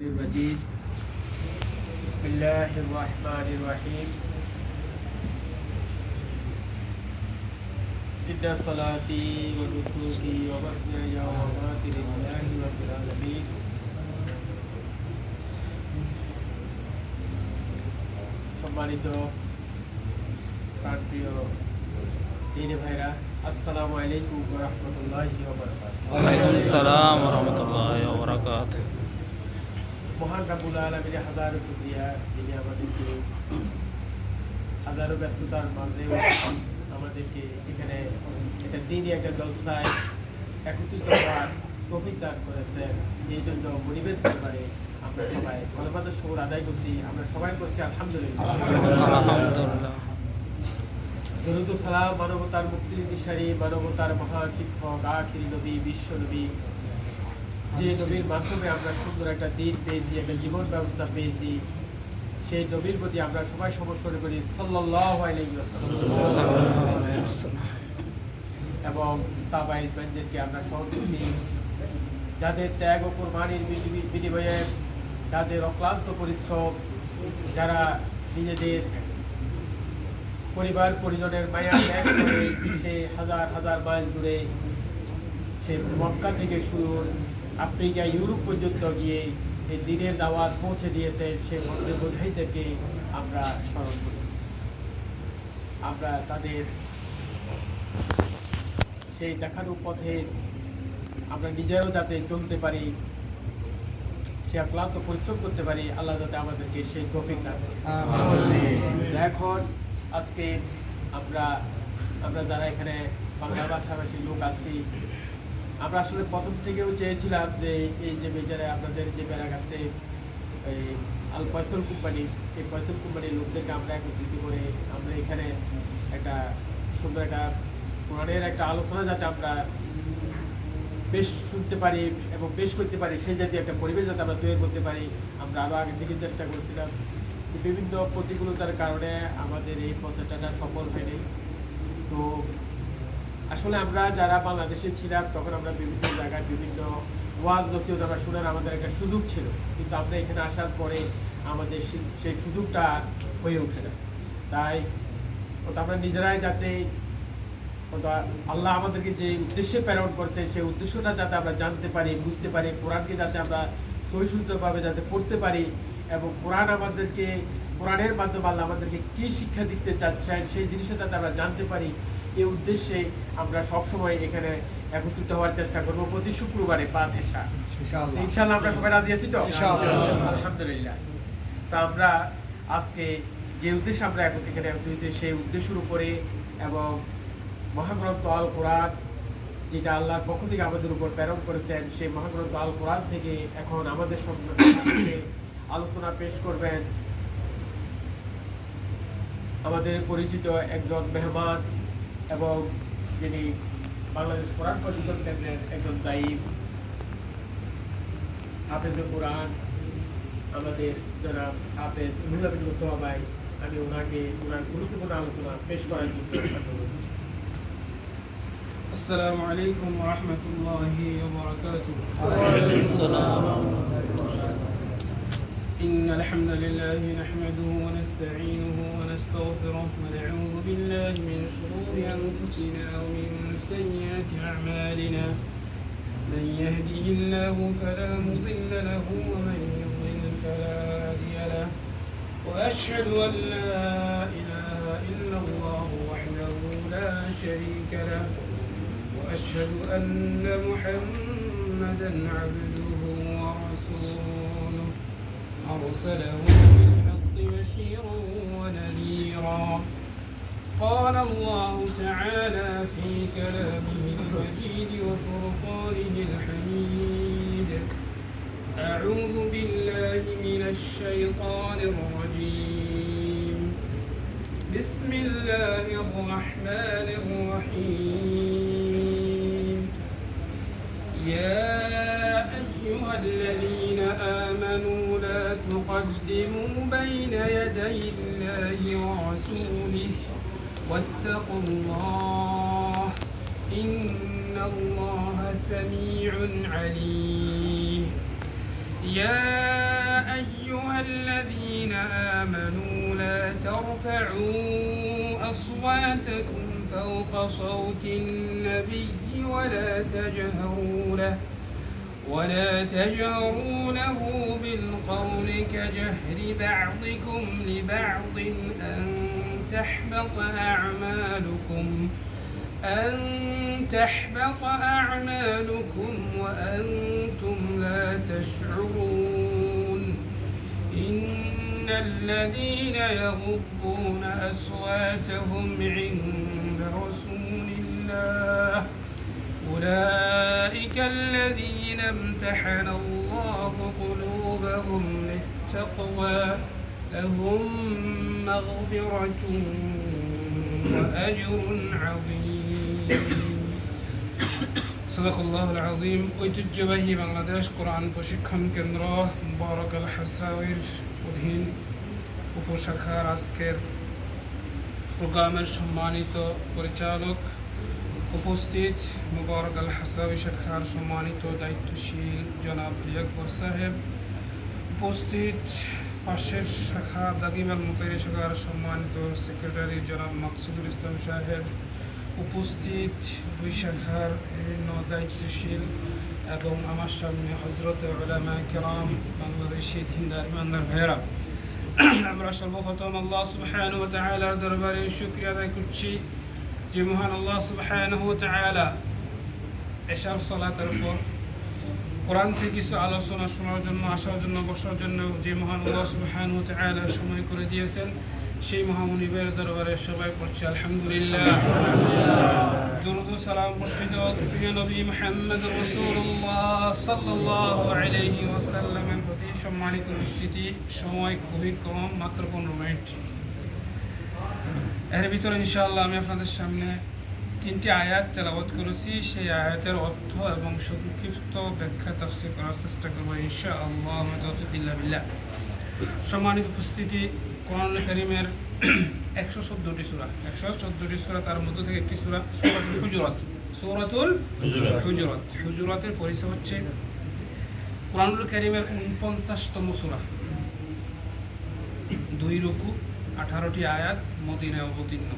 المجيد بسم الله الرحمن الرحيم إن صلاتي ونسكي ومحياي ومماتي لله رب العالمين সম্মানিত প্রাণপ্রিয় দিনী ভাইরা, আসসালামু আলাইকুম ওয়া রাহমাতুল্লাহি ওয়া বারাকাতুহু। ওয়া আলাইকুম আসসালাম ওয়া রাহমাতুল্লাহি ওয়া বারাকাতুহু। মহান রাব্বুল আলামিনের হাজারো শুকরিয়া, যিনি আমাদেরকে হাজারো ব্যস্ততার মাঝে আমাদেরকে এখানে একটা দিনই একটা জলসায় একত্রিত হওয়ার তৌফিক দান করেছেন। এই জন্য মনিবের দরবারে আমরা সবাই কলেমাদের শুকর আদায় করছি। আমরা সবাই করছি আলহামদুলিল্লাহ। দরুদ ও সালাম মানবতার মুক্তির দিশারি, মানবতার মহান শিক্ষক, আখিরি নবী, বিশ্ব নবী, যে নবীর মাধ্যমে আমরা সুন্দর একটা দিন পেয়েছি, একটা জীবন ব্যবস্থা পেয়েছি, সেই নবীর প্রতি আমরা সবাই সমস্যা করি সাল্লাল্লাহু আলাইহি ওয়াসাল্লাম এবং সাহাবায়ে কেরামদেরকে আমরা স্মরণ করি, যাদের ত্যাগ ও কুরবানির বিনিময়ে, যাদের অক্লান্ত পরিশ্রম, যারা নিজেদের পরিবার পরিজনের মায়া ত্যাগ করে সে হাজার হাজার মাইল দূরে, সে মক্কা থেকে শুরু আফ্রিকা ইউরোপ পর্যন্ত গিয়ে এই দিনের দাওয়াত পৌঁছে দিয়েছে, সে মধ্যে বোঝাইদেরকে আমরা স্মরণ করছি। আমরা তাদের সেই দেখানো পথে আমরা নিজেরাও যাতে চলতে পারি, সে অক্লান্ত পরিশ্রম করতে পারি, আল্লাহ যাতে আমাদেরকে সেই তৌফিক দান করেন। এখন আজকে আমরা যারা এখানে বাংলা ভাষাভাষী লোক আছি, আমরা আসলে প্রথম থেকেও চেয়েছিলাম যে এই যে বেজারে আপনাদের যে ব্যারাক আছে, এই আল ফয়সল কোম্পানি, এই ফয়সল কোম্পানির লোকদেরকে আমরা একত্রিত করে আমরা এখানে একটা সুন্দর একটা কোরআনের একটা আলোচনা যাতে আমরা পেশ শুনতে পারি এবং পেশ করতে পারি, সেই জাতীয় একটা পরিবেশ যাতে আমরা তৈরি করতে পারি, আমরা আরও আগে থেকে চেষ্টা করেছিলাম। বিভিন্ন প্রতিকূলতার কারণে আমাদের এই প্রচেষ্টাটা সফল হয়নি। তো আসলে আমরা যারা বাংলাদেশে ছিলাম তখন আমরা বিভিন্ন জায়গায় বিভিন্ন ওয়াজ নসিহত আমরা শোনার আমাদের একটা সুযোগ ছিল, কিন্তু আমরা এখানে আসার পরে আমাদের সেই সুযোগটা হয়ে ওঠে না। তাই আমরা নিজেরাই যাতে আল্লাহ আমাদেরকে যে উদ্দেশ্যে প্রেরণ করছে সেই উদ্দেশ্যটা যাতে আমরা জানতে পারি, বুঝতে পারি, কোরআনকে যাতে আমরা সহিষ্ণুভাবে যাতে পড়তে পারি এবং কোরআন আমাদেরকে, কোরআনের মাধ্যমে আল্লাহ আমাদেরকে কী শিক্ষা দিতে চাচ্ছেন সেই জিনিসটা যাতে আমরা জানতে পারি, এই উদ্দেশ্যে আমরা সবসময় এখানে একত্রিত হওয়ার চেষ্টা করবো প্রতি শুক্রবারে বাদ এশা। ইনশাআল্লাহ আমরা সবাই রাজি আছি তো? আলহামদুলিল্লাহ। তা আমরা আজকে যে উদ্দেশ্যে আমরা এখানে একত্রিত, সেই উদ্দেশ্যের উপরে এবং মহাগ্রন্থ আল কোরআন যেটা আল্লাহর পক্ষ থেকে আমাদের উপর প্রেরণ করেছেন, সেই মহাগ্রন্থ আল কোরআন থেকে এখন আমাদের সম্পর্কে আলোচনা পেশ করবেন আমাদের পরিচিত একজন মেহমান এবং যিনি বাংলাদেশ কোরআন প্রশিক্ষণ কেন্দ্রের একজন দায়ী, হাফেজে কোরআন, আমাদের যারা হাফেজ রুহুল আমিন মুস্তাফা ভাই। আমি ওনাকে ওনার গুরুত্বপূর্ণ আলোচনা পেশ করার জন্য অনুরোধ। আসসালামু আলাইকুম ওয়া রাহমাতুল্লাহি ওয়া বারাকাতুহু। إن الحمد لله نحمده ونستعينه ونستغفره ونعوذ بالله من شرور أنفسنا ومن سيئات أعمالنا من يهده الله فلا مضل له ومن يضلل فلا هادي له وأشهد أن لا إله إلا الله وحده لا شريك له وأشهد أن محمدا عبده ورسوله أرسله بالحق بشيرا ونذيرا. قال الله تعالى في كلامه المجيد وفرقانه الحميد: أعوذ بالله من الشيطان الرجيم. بسم الله الرحمن الرحيم. يا أيها الذين آمنوا لا تقدموا بين يدي الله ورسوله واتقوا الله إن الله سميع عليم. يا أيها الذين آمنوا لا ترفعوا أصواتكم فوق صوت النبي ولا تجهروا له بالقول كجهر بعضكم لبعض أن تحبط أعمالكم وأنتم لا تشعرون إن الذين يغضون أصواتهم عند رسول الله أولئك الذين امتحن الله قلوبهم للتقوى لهم مغفرة وأجر عظيم صدق الله العظيم ঐতিহ্যবাহী বাংলাদেশ কোরআন প্রশিক্ষণ কেন্দ্র মুবারক আল হাসাওয়ির অধীন উপশাখার আজকের প্রোগ্রামের সম্মানিত পরিচালক উপস্থিত মুবারক আল হাসাওয়ি শাখার সম্মানিত দায়িত্বশীল জনাব আকবর সাহেব, উপস্থিত পাশের শাখা দাগিম আল মুতাইরি শাখার সম্মানিত সেক্রেটারি জনাব মাকসুদুল ইসলাম সাহেব, উপস্থিত দুই শাখার বিভিন্ন দায়িত্বশীল এবং আমার সামনে হজরত উলামা কিরাম, বাংলাদেশি দিনদার ইমানদার ভাইয়েরা, আমরা সর্বপ্রথম আল্লাহ সুবহানাহু ওয়া তাআলার দরবারে শুকরিয়া আদায় করছি যে মহান আল্লাহ সুবহানাহু ওয়া তাআলা এশার সালাতের পর কোরআন থেকে কিছু আলোচনা শোনার জন্য, আসার জন্য, বসার জন্য যে মহান আল্লাহ সুবহানাহু ওয়া তাআলা সময় করে দিয়েছেন, সেই মহামনিবের দরবারে সবাই পড়ছি আলহামদুলিল্লাহ। দুরূদ ও সালাম বর্ষিত প্রিয় নবী মুহাম্মদ রাসূলুল্লাহ সাল্লাল্লাহু আলাইহি ওয়াসাল্লামের প্রতি। সম্মানিত উপস্থিতি, সময় খুবই কম, মাত্র 15 মিনিট। এর ভিতরে ইনশাআল্লাহ আমি আপনাদের সামনে 3টি আয়াত তেলাওয়াত করেছি, সেই আয়াতের অর্থ এবং সংক্ষিপ্ত ব্যাখ্যা তাফসীর করার চেষ্টা করব ইনশাআল্লাহ তাওফীকুল্লাহ বিল্লাহ। সম্মানিত উপস্থিতি, কোরআনুল কারীমের 114টি সূরা, 114টি সূরা, তার মধ্যে থেকে একটি সূরা সূরাতুল হুজুরাত। সূরাতুল হুজুরাত, হুজুরাতের পরিচয় হচ্ছে কোরআনুল কারীমের 49তম সূরা, 2 রুকু, 18টি আয়াত, মদিনায় অবতীর্ণ।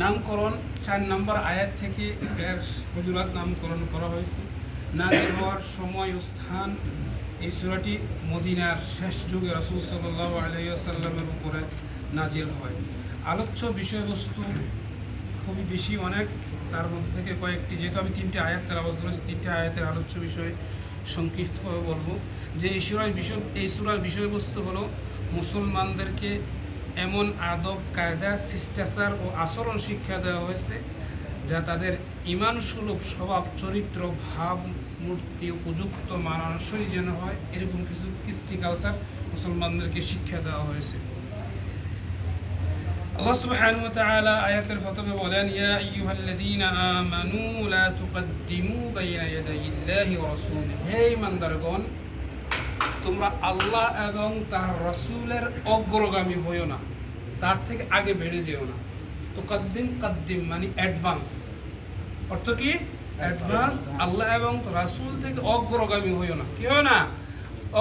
নামকরণ 4 নম্বর আয়াত থেকে এর হুজুরাত নামকরণ করা হয়েছে। নাযিল হওয়ার সময় ও স্থান, এই সূরাটি মদিনার শেষ যুগে রাসূল সাল্লাল্লাহু আলাইহি ওয়াসাল্লামের উপরে নাজিল হয়। আলোচ্য বিষয়বস্তু খুবই বেশি, অনেক, তার মধ্যে থেকে কয়েকটি, যেহেতু আমি 3টি আয়াত তেলাওয়াত করেছি, 3টি আয়াতের আলোচ্য বিষয় সংক্ষিপ্তভাবে বলবো। যে এই সূরার বিষয়বস্তু হলো মুসলমানদেরকে এমন আদব, কায়দা, শিষ্টাচার ও আচরণ শিক্ষা দেওয়া হয়েছে যা তাদের ঈমান সুলভ স্বভাব, চরিত্র, ভাব মূর্তি উপযুক্ত মানানসই যেন হয়, এরকম কিছু কৃষ্টি কালচার মুসলমানদেরকে শিক্ষা দেওয়া হয়েছে। আল্লাহ সুবহানাহু ওয়া তাআলা আয়াতের প্রথমে বলেন, ইয়া আইয়ুহাল্লাযীনা আমানু লা তুকদ্দিমু বাইনা ইয়াদাইল্লাহি ওয়া রাসূলিহি, হে ঈমানদারগণ, তোমরা আল্লাহ এবং তার রাসূলের অগ্রগামী হইও না, তার থেকে আগে বেড়ে যেও না। তুকদ্দিম মানে অ্যাডভান্স, অর্থ কি? অ্যাডভান্স। আল্লাহ এবং রাসূল থেকে অগ্রগামী হইও না। কি হয় না?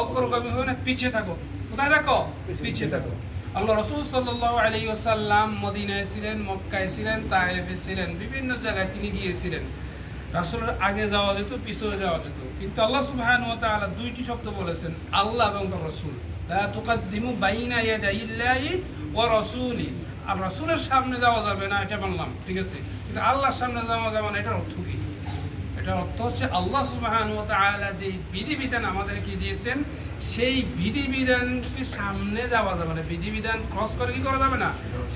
অগ্রগামী হইও না, পিছিয়ে থাকো। কোথায় থাকো? পিছিয়ে থাকো। আল্লাহ রাসূল সাল্লাল্লাহু আলাইহি ওয়াসাল্লাম মদিনায় ছিলেন, মক্কায় ছিলেন, তায়েফে ছিলেন, বিভিন্ন জায়গায় তিনি গিয়েছিলেন। রাসূলের আগে যাওয়া যেত, পিছনে যাওয়া যেত, কিন্তু আল্লাহ সুবহানাহু ওয়া তাআলা 2টি শব্দ বলেছেন, আল্লাহ এবং তার রাসূল। লা তুকদ্দিমু বাইনা ইয়াদাইল্লাহি ওয়া রাসূলি। আর রাসূলের সামনে যাওয়া যাবে না, এটা বললাম, ঠিক আছে, কিন্তু আল্লাহর সামনে যাওয়া যাবে না, এটার অর্থ কি? এটার অর্থ হচ্ছে আল্লাহ সুবহানাহু ওয়া তাআলা যে বিধিবিধান আমাদেরকে দিয়েছেন, সেই বিধিবিধানকে সামনে যাওয়া যাবে না। বিধিবিধান ক্রস করে কি করা যাবে না?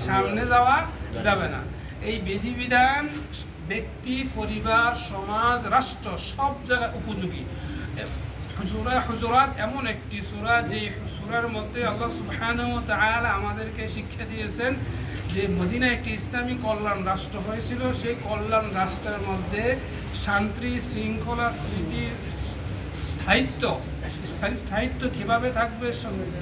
সামনে যাওয়া যাবে না। এই বিধিবিধান ব্যক্তি, পরিবার, সমাজ, রাষ্ট্র সব জায়গায় উপযোগী। সূরা হুজুরাত এমন একটি সূরা, যে সূরার মধ্যে আল্লাহ সুবহানাহু ওয়া তাআলা আমাদেরকে শিক্ষা দিয়েছেন যে মদিনা একটি ইসলামী কল্যাণ রাষ্ট্র হয়েছিল। সেই কল্যাণ রাষ্ট্রের মধ্যে শান্তি, শৃঙ্খলা, স্মৃতির স্থায়িত্ব কিভাবে থাকবে,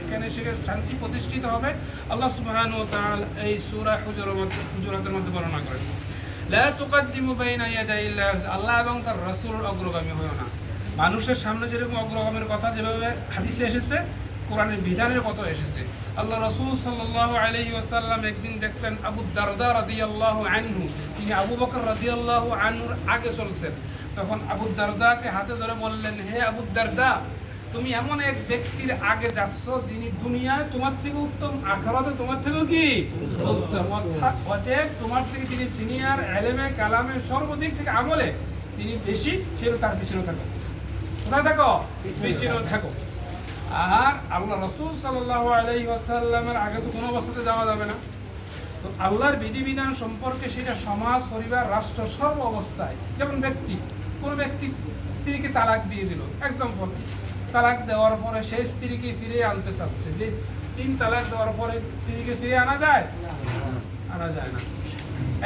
এখানে সেখানে শান্তি প্রতিষ্ঠিত হবে, আল্লাহ সুবহানাহু ওয়া তাআলা এই সূরা হুজুরাতের মধ্যে বর্ণনা করেন। লা তুকদ্দিমু বাইনা ইয়াদাইল্লাহ, আল্লাহ এবং তার রাসূলের অগ্রগামী হয়ো না। মানুষের সামনে যেরকম অগ্রগামের কথা যেভাবে হাদিসে এসেছে, কোরআনের বিধানের কথা এসেছে। আল্লাহ রাসূল সাল্লাল্লাহু আলাইহি ওয়াসাল্লাম একদিন দেখলেন আবু দারদা রাদিয়াল্লাহু আনহু, তিনি আবু বকর রাদিয়াল্লাহু আনহুর আগে চলছেন। তখন আবু দারদাকে হাতে ধরে বললেন, হে আবু দারদা, তুমি এমন এক ব্যক্তির আগে যাচ্ছ যিনি দুনিয়ায় তোমার থেকে উত্তম, আখিরাতে তোমার থেকেও কি উত্তম। অতএব তোমার থেকে তিনি সিনিয়র, ইলমে কালামে সর্বদিক থেকে আমলে তিনি বেশি, সেও তার পিছনে থাকো। কোথায় থাকো? পিছনে থাকো। আর আল্লাহ রাসূল সাল্লাল্লাহু আলাইহি ওয়াসাল্লামের আগে তো কোনো অবস্থাতে যাওয়া যাবে না। তো আল্লাহর বিধিবিধান সম্পর্কে সেটা সমাজ, পরিবার, রাষ্ট্র সর্ব অবস্থায়, যেমন কোনো ব্যক্তি স্ত্রীকে তালাক দিয়ে দিল, এক্সাম্পল, তালাক দেওয়ার পরে সেই স্ত্রীকে ফিরিয়ে আনতে চাচ্ছে, যে 3 তালাক দেওয়ার পরে স্ত্রীকে ফিরিয়ে আনা যায়? আনা যায় না,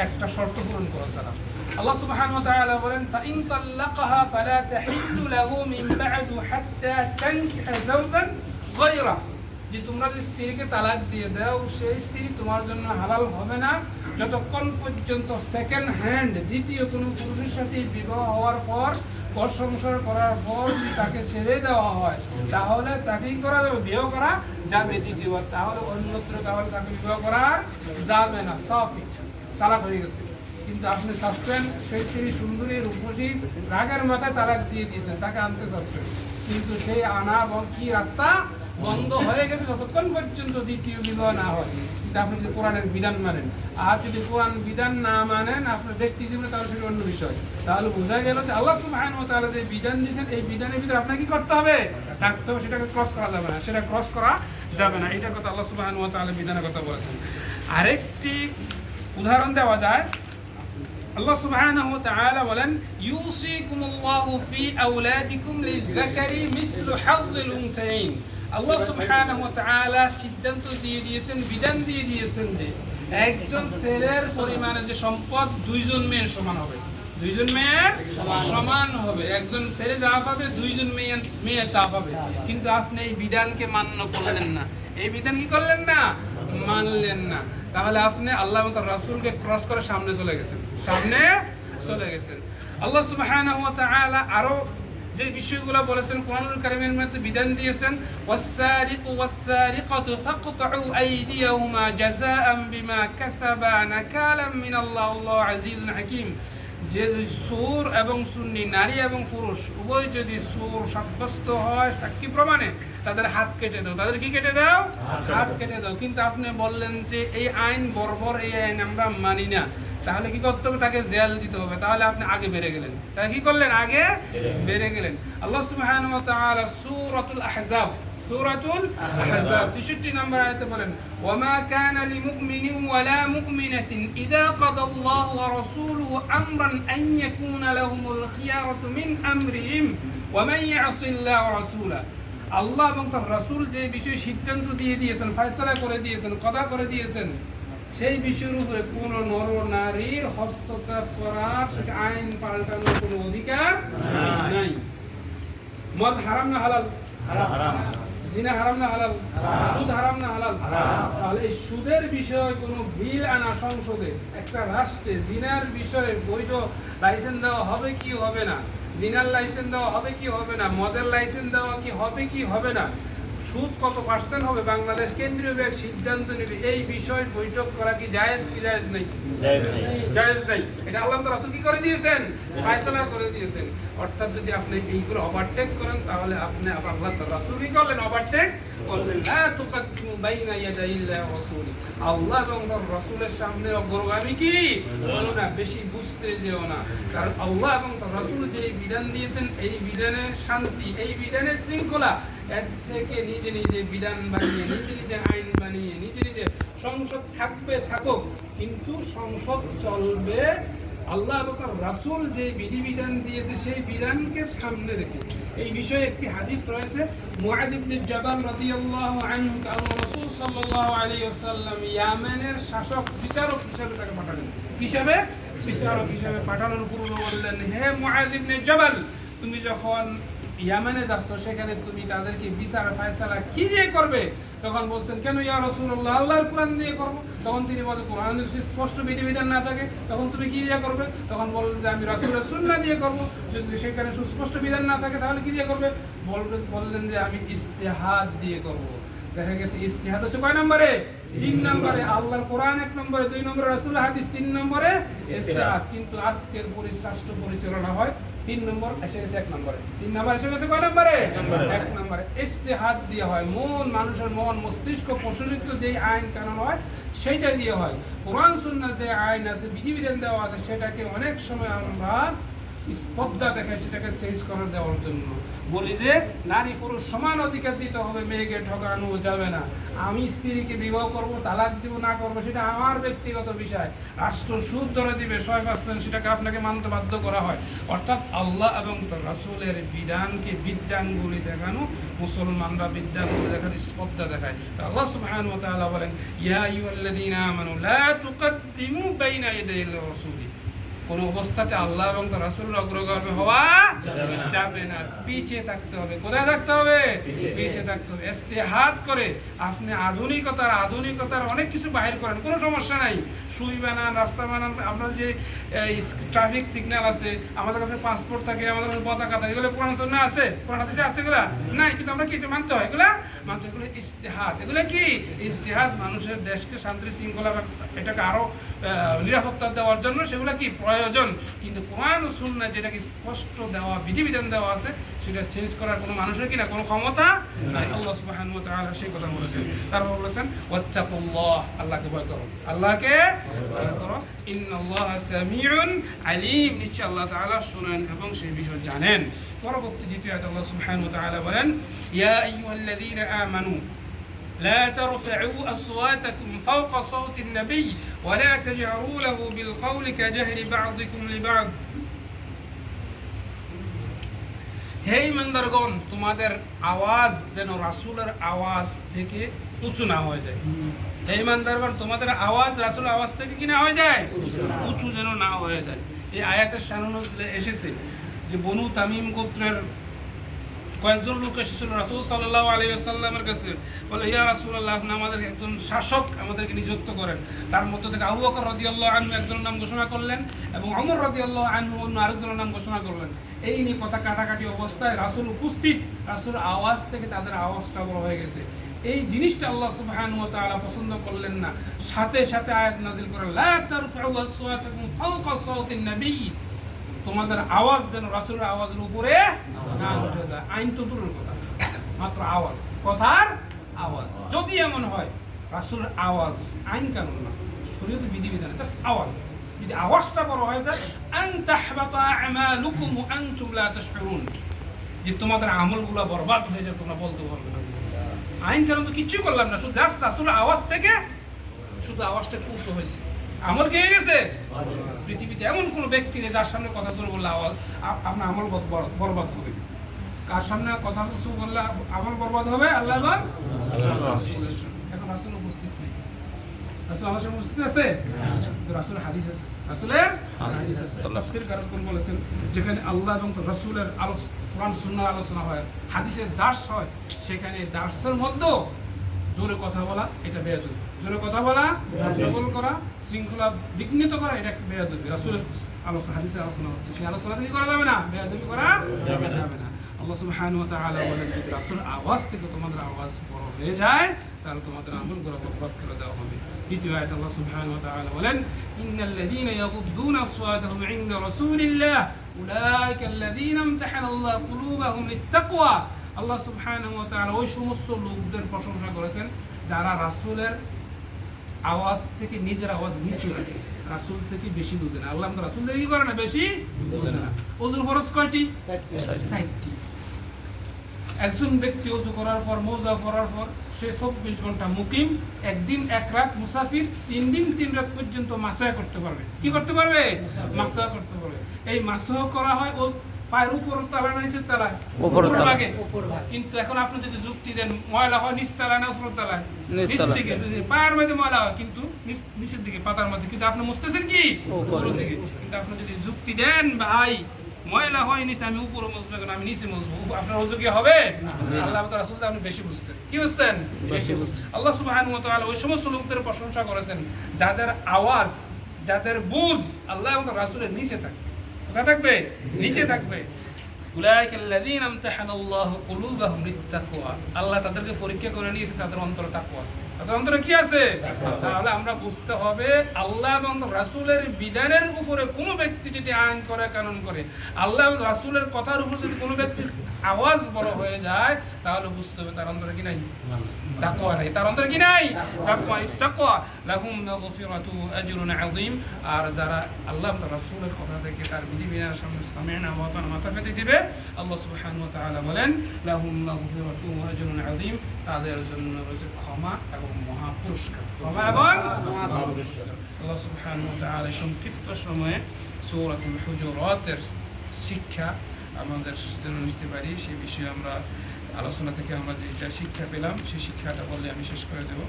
একটা শর্ত পূরণ করা ছাড়া। আল্লাহ সুবহানাহু ওয়া তাআলা বলেন, ফাইন তাল্লাকাহা ফালা তাহিল্লু লাহু মিন বা'দু হাত্তা তানকিহা যাওজান গায়রা, যে তোমরা যে স্ত্রীকে তালাক দিয়ে দাও, সেই স্ত্রী তোমার জন্য হালাল হবে না যতক্ষণ পর্যন্ত সেকেন্ড হ্যান্ড, দ্বিতীয় কোনো পুরুষের সাথে বিবাহ হওয়ার পর, ঘর সংসার করার পর তাকে ছেড়ে দেওয়া হয়, তাহলে তাকেই করা যাবে, বিবাহ করা যাবে দ্বিতীয়বার। তাহলে অন্যত্র তাহলে তাকে বিবাহ করা যাবে না, সাফি, তালাক হয়ে গেছে। কিন্তু আপনি চাচ্ছেন সেই স্ত্রী সুন্দরী, রূপসী, রাগের মাথায় তালাক দিয়ে দিয়েছেন, তাকে আনতে চাচ্ছেন, কিন্তু সেই আনা কি রাস্তা বন্ধ হয়ে গেছে যতক্ষণ পর্যন্ত দ্বিতীয় বিবাহ না হয়। কিন্তু আপনি যদি কোরআনের বিধান মানেন, আর যদি কোরআন বিধান না মানেন আপনার ব্যক্তি জীবনে, তাহলে সেটা অন্য বিষয়। তাহলে বোঝা গেল যে আল্লাহ সুবহানাহু ওয়া তাআলা যে বিধান দিয়েছেন, এই বিধানের ভিতরে আপনাকে কি করতে হবে? থাকতে হবে, সেটাকে ক্রস করা যাবে না, সেটা ক্রস করা যাবে না। এটার কথা আল্লাহ সুবহানাহু ওয়া তাআলা বিধানের কথা বলেছেন। আরেকটি উদাহরণ দেওয়া যায়, আল্লাহ সুবহানাহু ওয়া তাআলা বলেন, ইউসিকুমুল্লাহু ফি আওলাদিকুম লিয-যাকারি মিসলু হাযযিল উনসায়াইন। আল্লাহ সুবহানাহু ওয়া তাআলা সিদ্ধান্ত দিয়ে দিয়েছেন, বিধান দিয়ে দিয়েছেন যে একজন ছেলের পরিমাণে যে সম্পদ 2 জন মেয়ের সমান হবে, 2 জন মেয়ের সমান হবে। একজন ছেলে যা পাবে 2 জন মেয়ে তা পাবে। কিন্তু আপনি এই বিধানকে মান্য করলেন না, এই বিধান কি করলেন না? মানলেন না। তাহলে আপনি আল্লাহ এবং তার রাসূলকে ক্রস করে সামনে চলে গেছেন, আল্লাহ সুবহানাহু ওয়া তাআলা আরো যে বিষয়গুলো বলেছেন কোরআনুল কারীমের মধ্যে বিধান দিয়েছেন, ওয়াস-সারিকু ওয়াস-সারিকাতু ফাকতাউ আইদিয়াহুমা জাযাআন বিমা কাসাবা নাকালাম মিনাল্লাহ, আল্লাহু আজিজুন হাকীম। যে সুর এবং সুন্নি, নারী এবং পুরুষ উভয় যদি সুর সাব্যস্ত হয় সাক্ষী প্রমাণে, তাদের হাত কেটে দাও। তাদের কি কেটে দাও? হাত কেটে দাও। কিন্তু আপনি বললেন যে এই আইন বর্বর, এই আইন আমরা মানি না, তাহলে কি করতে হবে? তাকে জেল দিতে হবে। তাহলে আপনি আগে বেড়ে গেলেন, তাই কি করলেন? আগে বেড়ে গেলেন। আল্লাহ সুবহানাহু ওয়া তাআলা সূরাতুল আহজাব 63 নম্বর আয়াতে বলেন, ওয়ামা কানা লিমুমিনিন ওয়ালা মুমিনাতিন ইযা কাদাল্লাহু ওয়া রাসূলুহু আমরান আন ইয়াকুনা লাহুমুল খিয়ারাতু মিন আমরিহিম ওয়া মান ইয়াসিল্লাহু ওয়া রাসূলাহু। আল্লাহ এবং তার রাসূল যে বিষয়ে সিদ্ধান্ত দিয়ে দিয়েছেন, ফয়সালা করে দিয়েছেন, কদা করে দিয়েছেন, সেই বিষয়ের উপরে কোনো নর নারীর হস্তক্ষেপ করার, সেটা আইন পাল্টানোর কোনো অধিকার নাই। মদ হারাম না হালাল? হারাম। জিনা হারাম না হালাল? সুদ হারাম না হালাল? তাহলে এই সুদের বিষয়ে কোনো বিল আনা সংসদে, একটা রাষ্ট্রে জিনার বিষয়ে বৈধ লাইসেন্স দেওয়া হবে কি হবে না, জিনার লাইসেন্স দেওয়া হবে কি হবে না, মদের লাইসেন্স দেওয়া কি হবে কি হবে না, সুদ কত পার্সেন্ট হবে, বাংলাদেশ কেন্দ্রীয় ব্যাংক সিদ্ধান্ত নেবে, এই বিষয় বৈঠক করা কি জায়েজ কি জায়েজ নাই? জায়েজ নাই। এটা আল্লাহ তাআলা রাসূল কি করে দিয়েছেন? ফয়সালা করে দিয়েছেন। অর্থাৎ যদি আপনি এইগুলো ওভারটেক করেন, তাহলে আপনি আল্লাহ তাআলা রাসূল কি করলেন? ওভারটেক করলেন। লা তুকাদ্দিমু বাইনা ইয়াদাইল্লাহি ওয়া রাসূলি, আল্লাহ এবং তার রাসূলের সামনে অগ্রগামী কি বলো না, বেশি বুঝতে যেও না। কারণ আল্লাহ এবং তার রাসূল যে বিধান দিয়েছেন, এই বিধানের শান্তি, এই বিধানের শৃঙ্খলা, এর থেকে নিজে নিজে বিধান বানিয়ে, নিজে নিজে আইন বানিয়ে, নিজে নিজে সংসদ থাকবে, থাকুক, কিন্তু সংসদ চলবে আল্লাহ এবং তার রাসূল যে বিধিবিধান দিয়েছে সেই বিধানকে সামনে রেখে। এই বিষয়ে একটি হাদিস রয়েছে, মুআদ ইবনে জাবাল রাদিয়াল্লাহু আনহু আল্লাহ রাসূল সাল্লাল্লাহু আলাইহি ওয়াসাল্লাম ইয়ামেনের শাসক, বিচারক হিসেবে তাকে পাঠালেন। হিসেবে বিচারক হিসেবে পাঠানোর পূর্বে বললেন, হে মুআদ ইবনে জাবাল, তুমি যখন ইয়ামেনে যাচ্ছ, সেখানে তুমি তাদেরকে বিচার ফায়সালা কি দিয়ে করবে? তখন বলছেন, কেন ইয়া রাসূলুল্লাহ, আল্লাহর কোরআন দিয়ে করব। তখন তিনি বলেন, কোরআনে যদি স্পষ্ট বিধিবিধান না থাকে তখন তুমি কি দিয়ে করবে? তখন বললেন যে আমি রাসূলের সুন্নাহ দিয়ে করব। যদি সেখানে সুস্পষ্ট বিধান না থাকে তাহলে কি দিয়ে করবে? বললেন যে আমি ইজতিহাদ দিয়ে করব। দেখা গেছে ইজতিহাদ হচ্ছে কয় নম্বরে? 3 নম্বরে। আল্লাহর কোরআন 1 নম্বরে, 2 নম্বরে রাসূলের হাদিস, 3 নম্বরে ইজতিহাদ। কিন্তু আজকের রাষ্ট্র পরিচালনা হয় 3 নম্বর এসে গেছে 1 নম্বরে। 3 নম্বর এসে গেছে কয় নম্বরে? 1 নম্বরে। ইজতিহাদ দিয়ে হয়, মানুষের মন মস্তিষ্ক প্রশোষিত যে আইন কানুন হয় সেইটা দিয়ে হয়। কোরআন সুন্নাহর যে আইন আছে, বিধিবিধান দেওয়া আছে, সেটাকে অনেক সময় আমরা স্পর্ধা দেখায়, সেটাকে চেঞ্জ করে দেওয়ার জন্য বলি যে নারী পুরুষ সমান অধিকার দিতে হবে, মেয়েকে ঠকানো যাবে না। আমি স্ত্রীকে বিবাহ করব, তালাক দিব না করবো সেটা আমার ব্যক্তিগত বিষয়, রাষ্ট্র সুদ ধরে দিবে 100%, সেটাকে আপনাকে মানতে বাধ্য করা হয়। অর্থাৎ আল্লাহ এবং রাসূলের বিধানকে বিদ্যাঙ্গুলি দেখানো, মুসলমানরা বিদ্যাঙ্গুলি দেখানো স্পর্ধা দেখায়। আল্লাহ সুবহানাহু ওয়া তাআলা বলেন, ইয়া আইয়ুহাল্লাযীনা আমানু লা তুকাদ্দিমু বাইনা ইয়াদাইর রাসূলি। কোন অবস্থাতে আল্লাহ এবং তার রাসূলের অগ্রগামী হওয়া যাবে না, পিছিয়ে থাকতে হবে। কোথায় থাকতে হবে? পিছিয়ে থাকতে হবে। ইজতিহাদ করে আপনি আধুনিকতার অনেক কিছু বাহির করেন, কোনো সমস্যা নাই। সুই বানান, রাস্তা বানান, আপনার যে ট্রাফিক সিগন্যাল আছে, আমাদের কাছে পাসপোর্ট থাকে, আমাদের কাছে পতাকা থাকে, এগুলো কোরআন সুন্নাহ আছে? কোরআন হাদিসে আছে এগুলা? নাই। কিন্তু আমরা কি এটা মানতে হয়? এগুলা মানতে, এগুলো ইজতিহাদ। এগুলো কি ইজতিহাদ? মানুষের দেশকে শান্তি শৃঙ্খলা, এটাকে আরো নিরাপত্তা দেওয়ার জন্য সেগুলো কি প্রয়োজন। কিন্তু কোরআন ও সুন্নাহ যেটাকে স্পষ্ট দেওয়া বিধিবিধান দেওয়া আছে, সেটা চেঞ্জ করার কোনো মানুষের কি না, কোনো ক্ষমতা নাই। আল্লাহ সুবহানাহু ওয়া তাআলা সেই কথা বলেছেন। তারপর বলেছেন ওয়াত্তাকুল্লাহ, আল্লাহকে ভয় করো, আল্লাহকে ভয় করো। ইন্নাল্লাহা সামিউন আলিম, নিশ্চয় আল্লাহ তাআলা শুনেন এবং সেই বিষয় জানেন। পরবর্তী দ্বিতীয় আয়াতে আল্লাহ সুবহানাহু ওয়া তাআলা বলেন, ইয়া আইয়ুহাল্লাযীনা আমানু لا ترفعوا أصواتكم فوق صوت النبي ولا تجهروا له بالقول كجهر بعضكم لبعض। হে ইমানদারগণ, তোমাদের আওয়াজ যেন রাসূলের আওয়াজ থেকে উঁচু না হয়ে যায়। হে ইমানদারগণ, তোমাদের আওয়াজ রাসূলের আওয়াজ থেকে কি না হয়ে যায়? উঁচু যেন না হয়ে যায়। এই আয়াতের সামনে এসেছে যে বনু তামিম গোত্রের কয়েকজন লোক এসেছিল রাসূল সাল্লাল্লাহু আলাইহি ওয়াসাল্লামের কাছে, বলে, ইয়া রাসূলুল্লাহ, আপনি আমাদের একজন শাসক আমাদেরকে নিযুক্ত করেন। তার মধ্যে থেকে আবু বকর রাদিয়াল্লাহু আনহু একজনের নাম ঘোষণা করলেন এবং ওমর রাদিয়াল্লাহু আনহু অন্য আরেকজনের নাম ঘোষণা করলেন। এই নিয়ে কথা কাটাকাটি অবস্থায় রাসূল উপস্থিত, রাসূল আওয়াজ থেকে তাদের আওয়াজটা বড় হয়ে গেছে। এই জিনিসটা আল্লাহ সুবহানাহু ওয়া তাআলা পছন্দ করলেন না। সাথে সাথে আয়াত নাযিল করেন, লা তারফাউ আসওয়াতাকুম ফাওকা সাওতিন নবী, তোমাদের আওয়াজ যেন রাসূলের আওয়াজের উপরে না উঠে যায়। আইন তো দূরের কথা, মাত্র আওয়াজ, কথার আওয়াজ। যদি এমন হয় রাসূলের আওয়াজ আইন কানুন না, শরীয়তের বিধিবিধান, জাস্ট আওয়াজ, যদি আওয়াজটা বড় হয়ে যায়, আন তাহবাতা আমালুকুম ওয়া আনতুম লা তাশউরুন, যে তোমাদের আমলগুলো বরবাদ হয়ে যায়, তোমরা বলতে পারবে না। আইন কানুন তো কিছু করলাম না, শুধু জাস্ট রাসূলের আওয়াজ থেকে শুধু আওয়াজটা উঁচু হয়েছে, আমল কে গেছে। পৃথিবীতে এমন কোন ব্যক্তি নেই যার সামনে কথা শুরু করলে আপনার আমল বরবাদ হবে। কার সামনে কথা শুরু করলে আমল বরবাদ হবে? আল্লাহ এবং এখন রাসূল উপস্থিত নেই। রাসূল আমার সামনে উপস্থিত আছে? রাসূলের হাদিস আছে, রাসূলের হাদিস আছে। তাফসীর কারণ বলেছেন, যেখানে আল্লাহ এবং রাসূলের কোরআন সুন্নাহর আলোচনা হয়, হাদিসের দার্স হয়, সেখানে দার্সের মধ্যে জোরে কথা বলা এটা বেয়াদবি, জোরে কথা বলা, গন্ডগোল করা, শৃঙ্খলা বিঘ্নিত করা, এটা বেয়াদবি। রাসূলের আলোচনা, হাদিসের আলোচনা হচ্ছে, সেই আলোচনা কি করা যাবে না? বেয়াদবি করা যাবে না। আল্লাহ সুবহানাহু ওয়া তাআলা বলেন, যদি রাসূলের আওয়াজ থেকে তোমাদের আওয়াজ বড় হয়ে যায়, তাহলে তোমাদের আমলগুলো বরবাদ করে দেওয়া হবে। দ্বিতীয় আয়াতে আল্লাহ সুবহানাহু ওয়া তাআলা বলেন, ইন্নাল্লাযীনা ইয়াগুদ্দুনা আসওয়াতাহুম ইনদা রাসূলিল্লাহ উলাইকা আল্লাযীনা ইমতাহানাল্লাহু কুলুবাহুম লিত-তাকওয়া। আল্লাহ সুবহানাহু ওয়া তাআলা ওই সমস্ত লোকদের প্রশংসা করেছেন যারা রাসূলের আওয়াজ থেকে নিজের আওয়াজ নিচু রাখে, রাসূল থেকে বেশি বুঝে না। আল্লাহ রাসূল থেকে কি করে না? বেশি বুঝে না। ওযুর ফরজ কয়টি? 4টি। একজন ব্যক্তি ওযু করার পর, মোজা পরার পর, সে 24 ঘন্টা মুকিম, একদিন এক রাত মুসাফির, 3 দিন 3 রাত পর্যন্ত মাসা করতে পারবে। কি করতে পারবে? মাসা করতে পারবে। এই মাসা করা হয় ও পায়ের উপর তলা না নিচের তলায়? উপর ভাগে। কিন্তু এখন আপনি যদি যুক্তি দেন, ময়লা হয় নিচ তলায় না উপর তলায়? নিচ দিকে। পায়ের মধ্যে ময়লা হয় কিন্তু নিচের দিকে, পাতার মধ্যে, কিন্তু আপনি মুছতেছেন কি? উপরের দিকে। কিন্তু আপনি যদি যুক্তি দেন, ভাই ময়লা হয় নিচে, আমি উপরে মুছবো কেন, আমি নিচে মুছবো, আপনার ওযু কি হবে? আল্লাহ এবং রাসূল আপনি বেশি বুঝছেন। কি বুঝছেন? বেশি বুঝছেন। আল্লাহ সুবহানাহু ওয়া তাআলা ওই সমস্ত লোকদের প্রশংসা করেছেন যাদের আওয়াজ, যাদের বুঝ আল্লাহ এবং রাসূলের নিচে থাকবে। কোথায় থাকবে? নিচে থাকবে। উলাইকাল্লাযীনা ইমতাহানাল্লাহু কুলুবাহুম লিত্তাকওয়া, আল্লাহ তাদেরকে পরীক্ষা করে নিয়েছে তাদের অন্তরে তাকওয়া আছে। তাদের অন্তরে কি আছে? তাহলে আমরা বুঝতে হবে আল্লাহ এবং রাসূলের বিধানের উপরে কোনো ব্যক্তি যদি আইন করে, কানুন করে, আল্লাহ এবং রাসূলের কথার উপর যদি কোনো ব্যক্তির আওয়াজ বড় হয়ে যায়, তাহলে বুঝতে হবে তার অন্তরে কি নাই? তাকওয়া নাই। তার অন্তরে কি নাই? তাকওয়া। তাকওয়া লাহুম মাগফিরাতু আজরুন আযীম। আর যারা আল্লাহ এবং রাসূলের কথা থেকে তার বিধিবিধানের সামনে সামি'না ওয়া আতা'না মাথা পেতে দিবে, আল্লাহ সুবহানাহু ওয়া তাআলা বলেন লাহুম মাগফিরাতু ওয়া আজরুন আযীম, তাদের জন্য রয়েছে ক্ষমা এবং মহা পুরস্কার। ক্ষমা এবং মহা পুরস্কার। আল্লাহ সুবহানাহু ওয়া তাআলা সংক্ষিপ্ত সময়ে সূরাতুল হুজুরাতের শিক্ষা আমাদের জন্য নিতে পারি সেই বিষয়ে আমরা আলোচনা থেকে আমরা যেটা শিক্ষা পেলাম সেই শিক্ষাটা বললে আমি শেষ করে দেব।